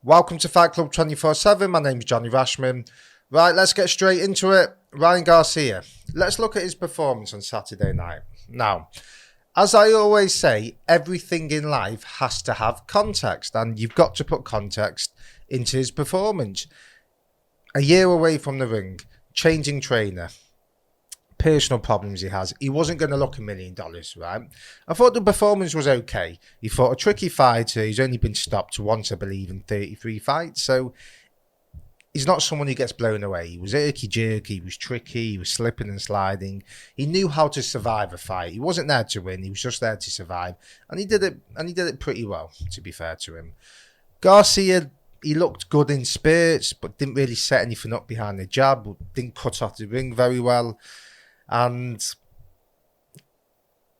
Welcome to Fight Club 24/7. My name's Johnny Rashman. Right, let's get straight into it. Ryan Garcia. Let's look at his performance on Saturday night. Now, as I always say, everything in life has to have context, and you've got to put context into his performance. A year away from the ring, changing trainer, personal problems he has. He wasn't going to look $1 million, right? I thought the performance was okay. He fought a tricky fighter. He's only been stopped once, I believe, in 33 fights. So he's not someone who gets blown away. He was irky-jerky. He was tricky. He was slipping and sliding. He knew how to survive a fight. He wasn't there to win. He was just there to survive. And he did it. And he did it pretty well, to be fair to him. Garcia, he looked good in spurts, but didn't really set anything up behind the jab. Didn't cut off the ring very well. And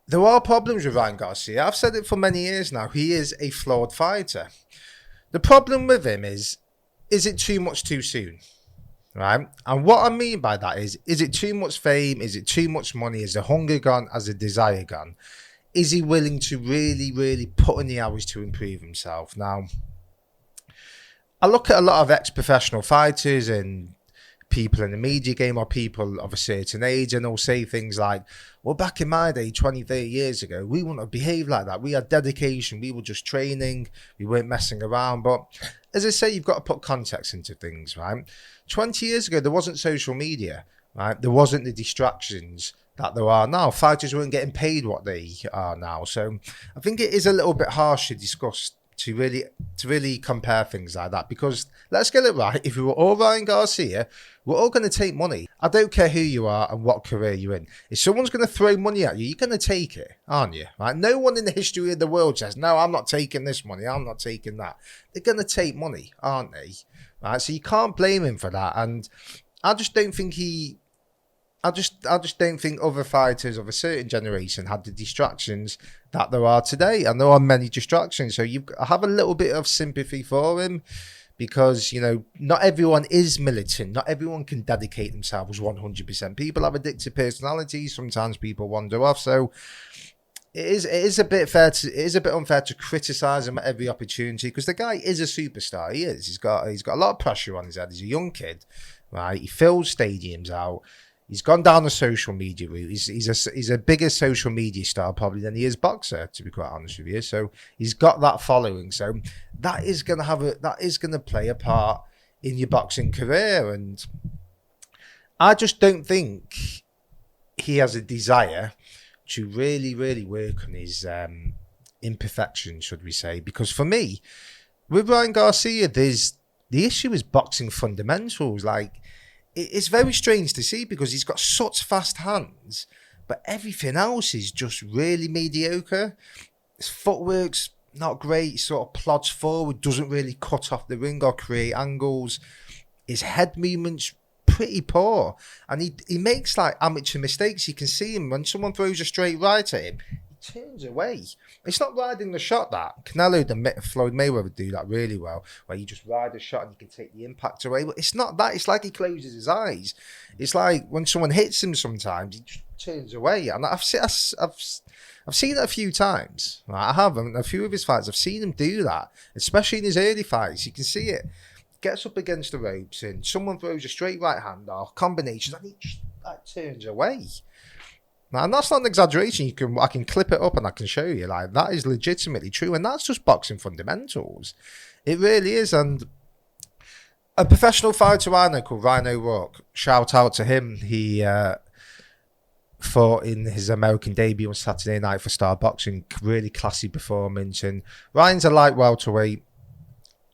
there are problems with Ryan Garcia. I've said it for many years now. He is a flawed fighter. The problem with him is it too much too soon? Right? And what I mean by that is it too much fame? Is it too much money? Is the hunger gone? Has the desire gone? Is he willing to really, really put in the hours to improve himself? Now, I look at a lot of ex-professional fighters and people in the media game or people of a certain age, and they'll say things like, well, back in my day, 20, 30 years ago, we wouldn't have behaved like that. We had dedication. We were just training. We weren't messing around. But as I say, you've got to put context into things, right? 20 years ago, there wasn't social media, right? There wasn't the distractions that there are now. Fighters weren't getting paid what they are now. So I think it is a little bit harsh to discuss to really compare things like that, because let's get it right. If we were all Ryan Garcia, we're all going to take money. I don't care who you are and what career you're in. If someone's going to throw money at you, you're going to take it, aren't you? Right? No one in the history of the world says, no, I'm not taking this money, I'm not taking that. They're going to take money, aren't they? Right? So you can't blame him for that. And I just don't think I just don't think other fighters of a certain generation had the distractions that there are today, and there are many distractions. So I have a little bit of sympathy for him, because, you know, not everyone is militant. Not everyone can dedicate themselves 100%. People have addictive personalities. Sometimes people wander off. So it is a bit unfair to criticize him at every opportunity, because the guy is a superstar. He is. He's got a lot of pressure on his head. He's a young kid, right? He fills stadiums out. He's gone down the social media route. He's a bigger social media star probably than he is boxer, to be quite honest with you. So he's got that following. So that is gonna play a part in your boxing career. And I just don't think he has a desire to really, really work on his imperfections, should we say? Because for me, with Ryan Garcia, the issue is boxing fundamentals. Like, it's very strange to see, because he's got such fast hands, but everything else is just really mediocre. His footwork's not great. He sort of plods forward, doesn't really cut off the ring or create angles. His head movement's pretty poor, and he makes like amateur mistakes. You can see him when someone throws a straight right at him, he turns away. It's not riding the shot that Canelo and Floyd Mayweather do that really well, where you just ride a shot and you can take the impact away. But it's not that. It's like he closes his eyes. It's like when someone hits him, sometimes he just turns away. And I've seen it a few times. Right? I have. In a few of his fights, I've seen him do that, especially in his early fights. You can see it. Gets up against the ropes and someone throws a straight right hand or combinations, and he just turns away. Now, and that's not an exaggeration. I can clip it up and I can show you. Like, that is legitimately true, and that's just boxing fundamentals. It really is. And a professional fighter I know called Ryan O'Rourke, shout out to him. He fought in his American debut on Saturday night for Star Boxing. Really classy performance. And Ryan's a light welterweight.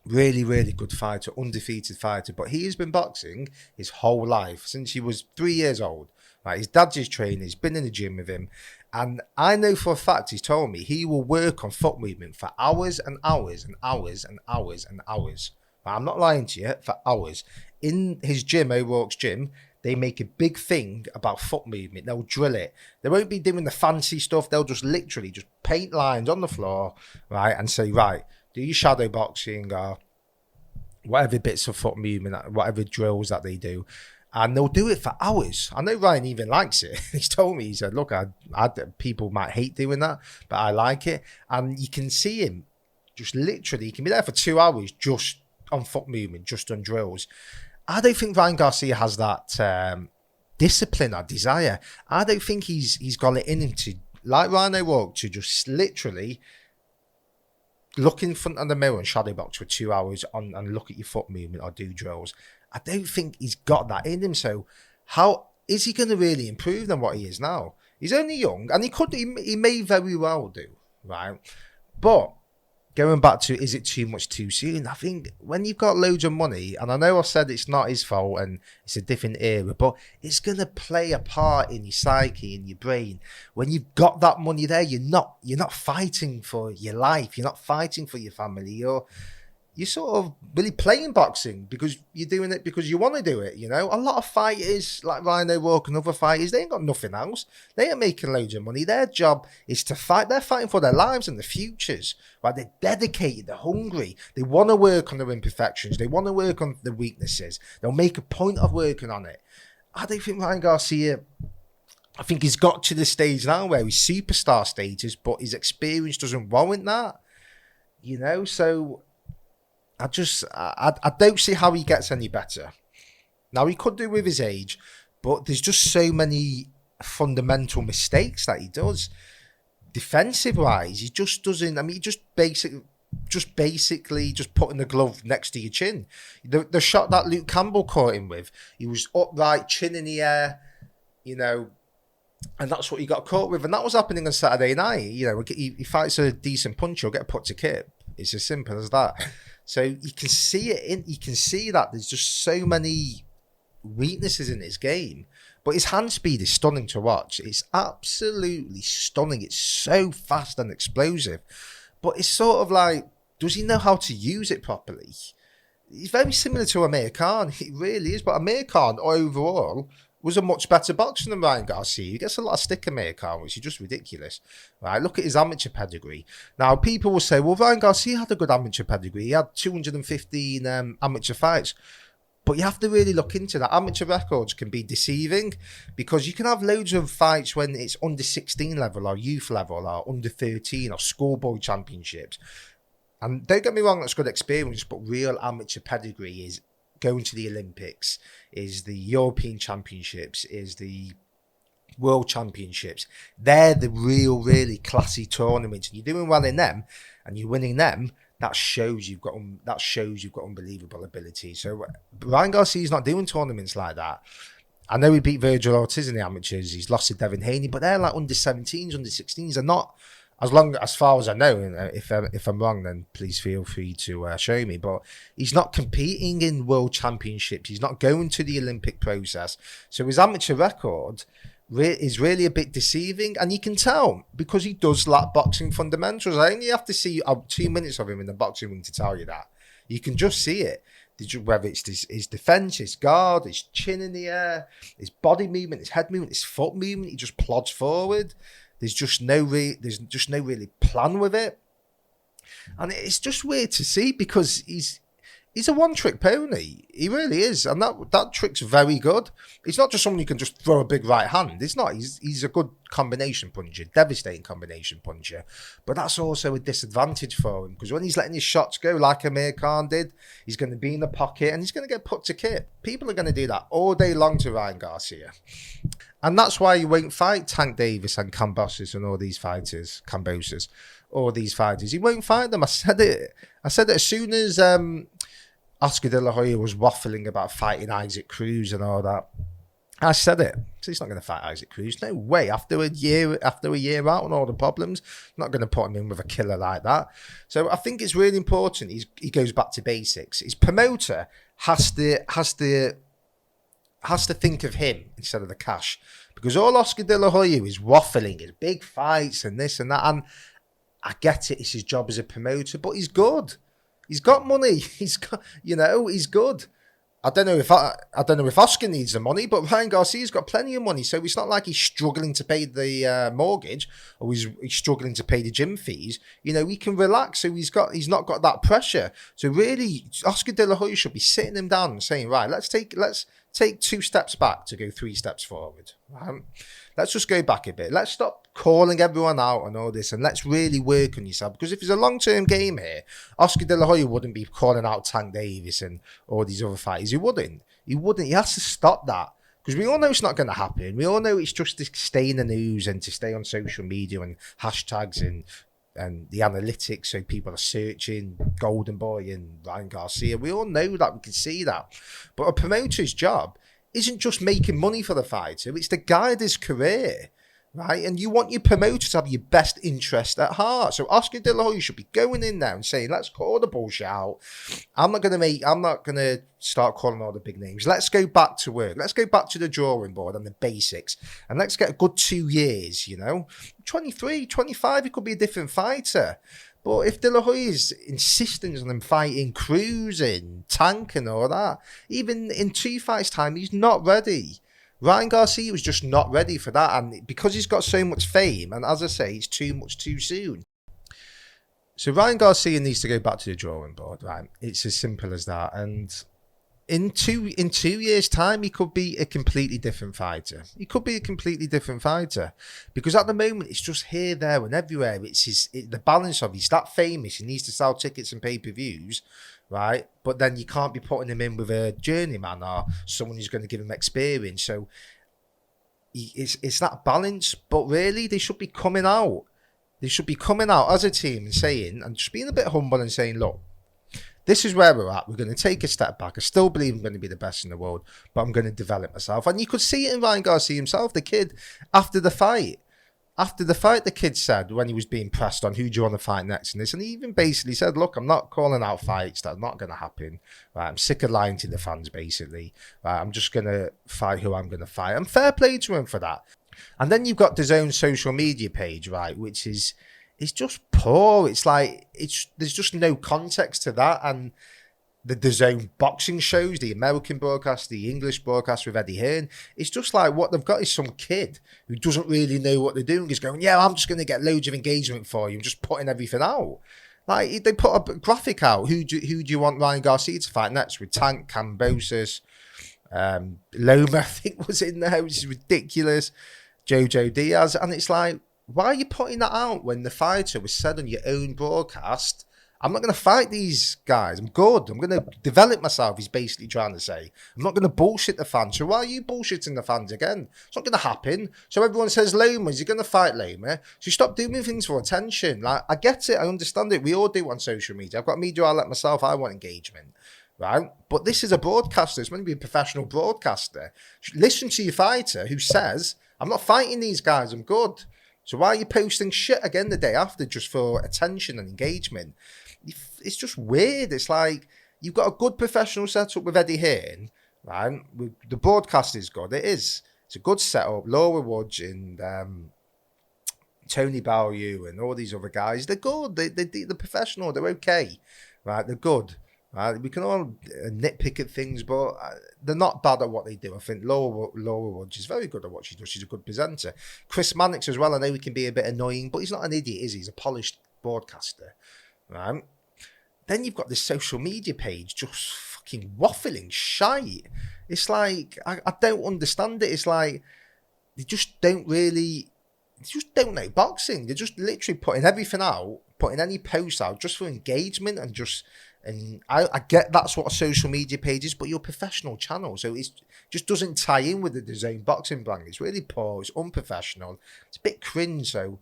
Really, really good fighter, undefeated fighter. But he has been boxing his whole life, since he was 3 years old. Right, his dad's his trainer. He's been in the gym with him. And I know for a fact, he's told me, he will work on foot movement for hours and hours and hours and hours and hours. Right, I'm not lying to you, for hours. In his gym, O'Rourke's gym, they make a big thing about foot movement. They'll drill it. They won't be doing the fancy stuff. They'll just literally just paint lines on the floor, right, and say, right, do your shadow boxing or whatever bits of foot movement, whatever drills that they do. And they'll do it for hours. I know Ryan even likes it. He's told me, he said, look, people might hate doing that, but I like it. And you can see him just literally, he can be there for 2 hours just on foot movement, just on drills. I don't think Ryan Garcia has that discipline or desire. I don't think he's got it in him to, like Ryan O'Rourke, to just literally look in front of the mirror and shadow box for 2 hours and look at your foot movement or do drills. I don't think he's got that in him. So how is he going to really improve than what he is now? He's only young, and he may very well do, right? But going back to, is it too much too soon? I think when you've got loads of money, and I know I said it's not his fault and it's a different era, but it's going to play a part in your psyche, in your brain. When you've got that money there, you're not fighting for your life. You're not fighting for your family. You're sort of really playing boxing because you're doing it because you want to do it, you know? A lot of fighters, like Ryan O'Rourke and other fighters, they ain't got nothing else. They ain't making loads of money. Their job is to fight. They're fighting for their lives and their futures. Right? They're dedicated. They're hungry. They want to work on their imperfections. They want to work on their weaknesses. They'll make a point of working on it. I don't think Ryan Garcia... I think he's got to the stage now where he's superstar status, but his experience doesn't warrant that. You know, so... I don't see how he gets any better. Now, he could do with his age, but there's just so many fundamental mistakes that he does. Defensive-wise, he just doesn't... I mean, he just basically putting the glove next to your chin. The shot that Luke Campbell caught him with, he was upright, chin in the air, you know, and that's what he got caught with. And that was happening on Saturday night. You know, he fights a decent punch, he'll get put to kip. It's as simple as that. So you can see you can see that there's just so many weaknesses in his game. But his hand speed is stunning to watch. It's absolutely stunning. It's so fast and explosive. But it's sort of like, does he know how to use it properly? He's very similar to Amir Khan. He really is. But Amir Khan, overall, was a much better boxer than Ryan Garcia. He gets a lot of stick, Amir Khan, which is just ridiculous. Right? Look at his amateur pedigree. Now, people will say, well, Ryan Garcia had a good amateur pedigree. He had 215 amateur fights. But you have to really look into that. Amateur records can be deceiving because you can have loads of fights when it's under 16 level or youth level or under 13 or schoolboy championships. And don't get me wrong, that's good experience, but real amateur pedigree is going to the Olympics, is the European Championships, is the World Championships. They're the really classy tournaments. And you're doing well in them and you're winning them. That shows you've got unbelievable ability. So Ryan Garcia's not doing tournaments like that. I know he beat Virgil Ortiz in the amateurs. He's lost to Devin Haney, but they're like under 17s, under 16s. They're not, as far as I know. If I'm wrong, then please feel free to show me. But he's not competing in world championships. He's not going to the Olympic process. So his amateur record is really a bit deceiving, and you can tell because he does lack boxing fundamentals. I only have to see 2 minutes of him in the boxing ring to tell you that. You can just see it. Whether it's his defense, his guard, his chin in the air, his body movement, his head movement, his foot movement, he just plods forward. There's just no really plan with it, and it's just weird to see because he's a one-trick pony. He really is, and that trick's very good. He's not just someone who can just throw a big right hand. It's not. He's a good combination puncher, devastating combination puncher. But that's also a disadvantage for him because when he's letting his shots go, like Amir Khan did, he's going to be in the pocket and he's going to get put to kip. People are going to do that all day long to Ryan Garcia. And that's why you won't fight Tank Davis and Kambosos and all these fighters, all these fighters. He won't fight them. I said it as soon as Oscar De La Hoya was waffling about fighting Isaac Cruz and all that. I said it. So he's not going to fight Isaac Cruz. No way. After a year out and all the problems, not going to put him in with a killer like that. So I think it's really important. He goes back to basics. His promoter has to think of him instead of the cash, because all Oscar De La Hoya is waffling is big fights and this and that. And I get it. It's his job as a promoter, but he's good. He's got money. He's good. I don't know if Oscar needs the money, but Ryan Garcia's got plenty of money, so it's not like he's struggling to pay the mortgage or he's struggling to pay the gym fees. You know, he can relax, so he's not got that pressure. So really, Oscar De La Hoya should be sitting him down and saying, right, let's take 2 steps back to go 3 steps forward. let's just go back a bit. Let's stop calling everyone out and all this, and let's really work on yourself. Because if it's a long-term game here, Oscar De La Hoya wouldn't be calling out Tank Davis and all these other fighters. He wouldn't. He has to stop that. Because we all know it's not going to happen. We all know it's just to stay in the news and to stay on social media and hashtags and the analytics, so people are searching Golden Boy and Ryan Garcia. We all know that. We can see that. But a promoter's job isn't just making money for the fighter. It's to guide his career, right? And you want your promoter to have your best interest at heart. So Oscar De La Hoya should be going in there and saying, let's call the bullshit out. I'm not going to start calling all the big names. Let's go back to work. Let's go back to the drawing board and the basics. And let's get a good 2 years, 23, 25, he could be a different fighter. But if De La Hoya's insistence on him fighting Cruz and Tank and all that, even in 2 fights' time, he's not ready. Ryan Garcia was just not ready for that. And because he's got so much fame, and as I say, it's too much too soon. So Ryan Garcia needs to go back to the drawing board, right? It's as simple as that. And in 2 years' time, he could be a completely different fighter. Because at the moment, it's just here, there, and everywhere. It's the balance of he's that famous. He needs to sell tickets and pay-per-views, right? But then you can't be putting him in with a journeyman or someone who's going to give him experience. So it's that balance. But really, they should be coming out. They should be coming out as a team and saying, and just being a bit humble and saying, look, this is where we're at. We're going to take a step back. I still believe I'm going to be the best in the world, but I'm going to develop myself. And you could see it in Ryan Garcia himself, the kid, after the fight. After the fight, the kid said, when he was being pressed on, who do you want to fight next in this? And he even basically said, look, I'm not calling out fights. That's not going to happen. Right? I'm sick of lying to the fans, basically. Right? I'm just going to fight who I'm going to fight. And fair play to him for that. And then you've got his own social media page, right, which is... It's just poor. It's like, there's just no context to that. And the DAZN boxing shows, the American broadcast, the English broadcast with Eddie Hearn, it's just like what they've got is some kid who doesn't really know what they're doing. He's going, yeah, I'm just going to get loads of engagement for you. I'm just putting everything out. Like, they put a graphic out. Who do you want Ryan Garcia to fight next? With Tank, Cambosis, Loma, I think, was in there, which is ridiculous. Jojo Diaz. And it's like, why are you putting that out when the fighter was said on your own broadcast, I'm not going to fight these guys. I'm good. I'm going to develop myself, he's basically trying to say. I'm not going to bullshit the fans. So why are you bullshitting the fans again? It's not going to happen. So everyone says Loma, is he going to fight Loma? So stop doing things for attention. Like, I get it. I understand it. We all do on social media. I've got media outlet myself. I want engagement. Right? But this is a broadcaster. It's meant to be a professional broadcaster. Listen to your fighter who says, I'm not fighting these guys. I'm good. So why are you posting shit again the day after just for attention and engagement? It's just weird. It's like, you've got a good professional setup with Eddie Hearn, right? The broadcast is good. It is. It's a good setup. Laura Woods and Tony Ballew and all these other guys, they're good. They're professional. They're okay, right? They're good. We can all nitpick at things, but they're not bad at what they do. I think Laura Woods is very good at what she does. She's a good presenter. Chris Mannix as well. I know he can be a bit annoying, but he's not an idiot, is he? He's a polished broadcaster, right? Then you've got this social media page just fucking waffling shite. It's like, I don't understand it. It's like, they just don't know boxing. They're just literally putting everything out, putting any post out just for engagement and just... And I get that's what a social media page is, but you're a professional channel, so it just doesn't tie in with the DAZN boxing brand. It's really poor, it's unprofessional, it's a bit cringe. So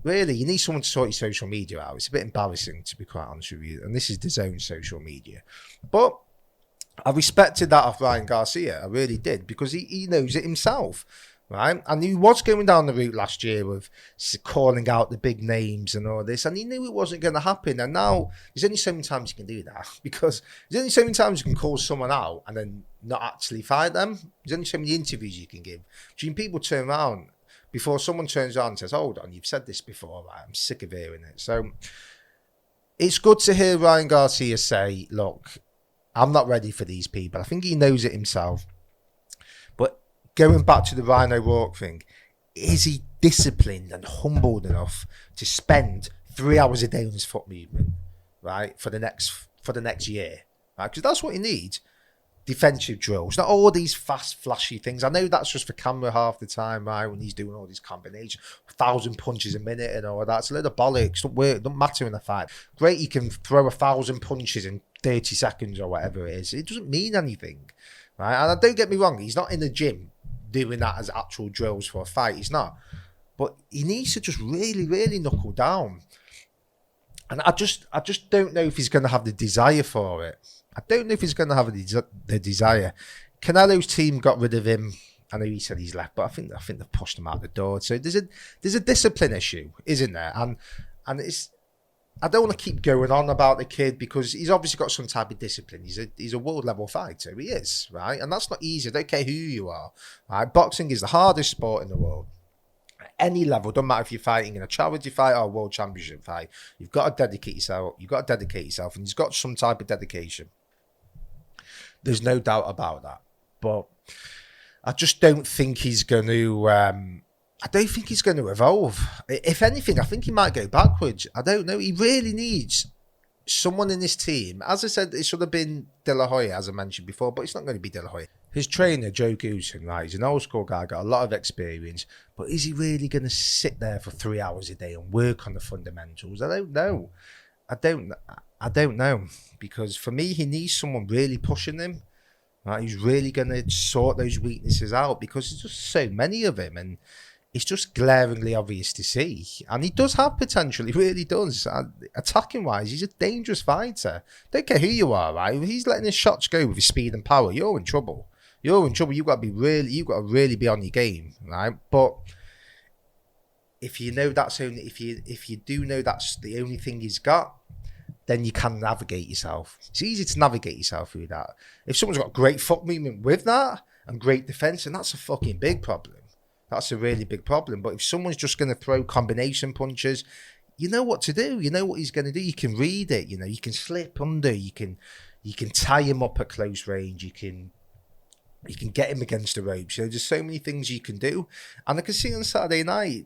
really, you need someone to sort your social media out. It's a bit embarrassing, to be quite honest with you. And this is DAZN social media. But I respected that of Ryan Garcia, I really did, because he knows it himself. Right, and he was going down the route last year of calling out the big names and all this, and he knew it wasn't going to happen. And now there's only so many times you can do that, because there's only so many times you can call someone out and then not actually fight them. There's only so many interviews you can give. People turn around before someone turns around and says, "Hold on, you've said this before, right? I'm sick of hearing it." So it's good to hear Ryan Garcia say, "Look, I'm not ready for these people." I think he knows it himself. Going back to the Rhino Walk thing, is he disciplined and humbled enough to spend 3 hours a day on his foot movement, right, for the next year, right? Because that's what he needs. defensive drills, not all these fast, flashy things. I know that's just for camera half the time, right? When he's doing all these combinations, 1,000 punches a minute and all that. It's a little bollocks. Don't work. Don't matter in a fight. Great, you can throw 1,000 punches in 30 seconds or whatever it is. It doesn't mean anything, right? And don't get me wrong. He's not in the gym doing that as actual drills for a fight. He's not. But he needs to just really, really knuckle down. And I just don't know if he's going to have the desire for it. I don't know if he's going to have the desire. Canelo's team got rid of him. I know he said he's left, but I think they've pushed him out the door. So there's a discipline issue, isn't there? And it's, I don't want to keep going on about the kid because he's obviously got some type of discipline. He's a world level fighter. He is, right? And that's not easy. I don't care who you are, right? Boxing is the hardest sport in the world. Any level, don't matter if you're fighting in a charity fight or a world championship fight, you've got to dedicate yourself. And he's got some type of dedication. There's no doubt about that. But I just don't think he's going to. I don't think he's going to evolve. If anything, I think he might go backwards. I don't know. He really needs someone in his team. As I said, it should have been De La Hoya, as I mentioned before, but it's not going to be De La Hoya. His trainer, Joe Goosen, right, he's an old school guy, got a lot of experience, but is he really going to sit there for 3 hours a day and work on the fundamentals? I don't know. I don't know. Because for me, he needs someone really pushing him, right? Who's really going to sort those weaknesses out because there's just so many of him and it's just glaringly obvious to see. And he does have potential, he really does. Attacking wise, he's a dangerous fighter. Don't care who you are, right? If he's letting his shots go with his speed and power, you're in trouble. You've got to really be on your game, right? But if you know that's only if you do know that's the only thing he's got, then you can navigate yourself. It's easy to navigate yourself through that. If someone's got great foot movement with that and great defense, then that's a fucking big problem. That's a really big problem. But if someone's just going to throw combination punches, you know what to do. You know what he's going to do. You can read it. You know, you can slip under. You can tie him up at close range. You can get him against the ropes. You know, there's so many things you can do. And I can see on Saturday night,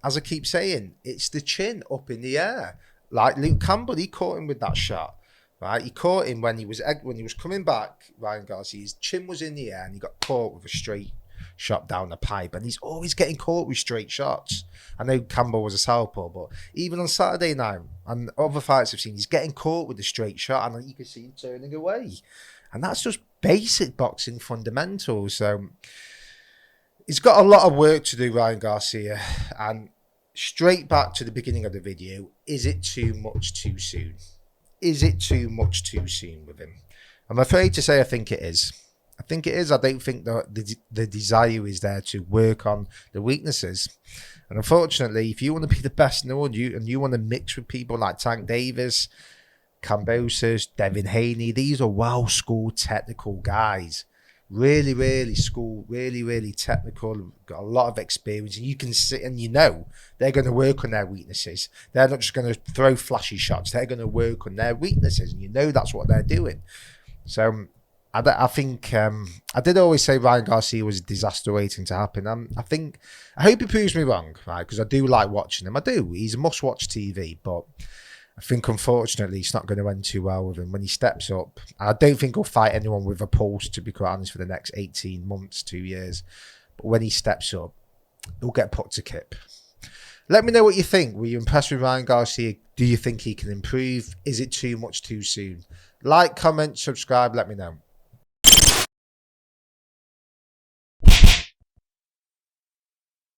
as I keep saying, it's the chin up in the air. Like Luke Campbell, he caught him with that shot. Right? He caught him when he was coming back, Ryan Garcia, his chin was in the air and he got caught with a straight shot down the pipe. And he's always getting caught with straight shots. I know Campbell was a southpaw, but even on Saturday night and other fights I've seen, he's getting caught with a straight shot and you can see him turning away. And that's just basic boxing fundamentals. So he's got a lot of work to do, Ryan Garcia. And straight back to the beginning of the video, is it too much too soon? Is it too much too soon with him? I'm afraid to say I think it is. I think it is. I don't think the desire is there to work on the weaknesses. And unfortunately, if you want to be the best in the world and you want to mix with people like Tank Davis, Kambosos, Devin Haney, these are well-schooled technical guys. Really, really schooled, really, really technical, got a lot of experience. And you can see, and you know, they're going to work on their weaknesses. They're not just going to throw flashy shots. They're going to work on their weaknesses. And you know that's what they're doing. So I think I did always say Ryan Garcia was a disaster waiting to happen. I hope he proves me wrong, right? Because I do like watching him. I do. He's a must-watch TV, but I think, unfortunately, it's not going to end too well with him when he steps up. I don't think he'll fight anyone with a pulse, to be quite honest, for the next 18 months, 2 years. But when he steps up, he'll get put to kip. Let me know what you think. Were you impressed with Ryan Garcia? Do you think he can improve? Is it too much too soon? Like, comment, subscribe, let me know.